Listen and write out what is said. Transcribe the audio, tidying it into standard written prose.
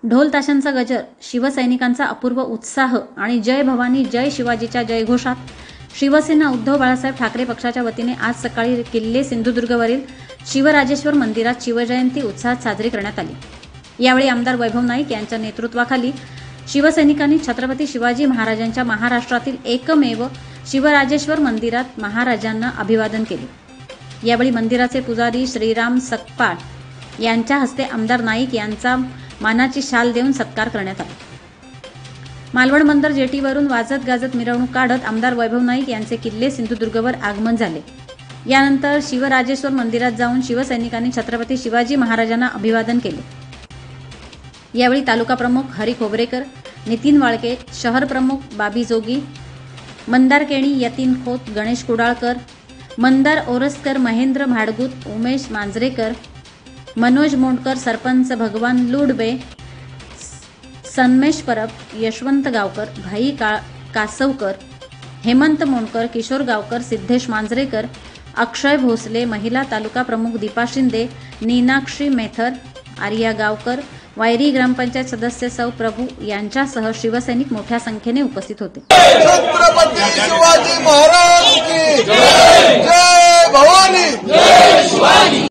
ढोल ताशांचा गजर, शिवसैनिकांचा अपूर्व उत्साह आणि जय भवानी जय शिवाजीच्या जयघोषात शिवसेना उद्धव बाळासाहेब ठाकरे पक्षाच्या वतीने आज सकाळी किल्ले सिंधुदुर्गवरील शिवराजेश्वर मंदिरात शिवजयंती उत्साहात साजरी करण्यात आली। यावेळी आमदार वैभव नाईक यांच्या नेतृत्वाखाली शिवसैनिकांनी छत्रपती शिवाजी महाराजांच्या महाराष्ट्रातील एकमेव शिवराजेश्वर मंदिरात महाराजांना अभिवादन केले। यावेळी मंदिराचे पुजारी श्रीराम सकपाळ यांच्या हस्ते आमदार नाईक यांचा मानाची शाल देऊन सत्कार करण्यात आला। मालवण बंदर जेटीवरून वाजत गाजत मिरवणूक काढत आमदार वैभव नाईक यांचे किल्ले सिंधुदुर्गवर आगमन झाले। यानंतर शिवराजेश्वर मंदिरात जाऊन शिवसैनिकांनी छत्रपती शिवाजी महाराजांना अभिवादन केले। यावेळी तालुका प्रमुख हरी खोबरेकर, नितीन वाळके, शहर प्रमुख बाबी जोगी, मंदार केणी, यतीन खोत, गणेश कुडाळकर, मंदार ओरसकर, महेंद्र भाडगुत, उमेश मांजरेकर, मनोज मोंडकर, सरपंच भगवान लुडबे, सन्मेश परब, यशवंत गावकर, भाई कासवकर, हेमंत मोंडकर, किशोर गावकर, सिद्धेश मांजरेकर, अक्षय भोसले, महिला तालुका प्रमुख दीपा शिंदे, नीनाक्षी मेथर, आर्या गावकर, वायरी ग्रामपंचायत सदस्य सौ प्रभू यांच्यासह शिवसैनिक मोठ्या संख्येने उपस्थित होते। छत्रपती शिवाजी महाराज की जय, जय भवानी, जय शिवाजी।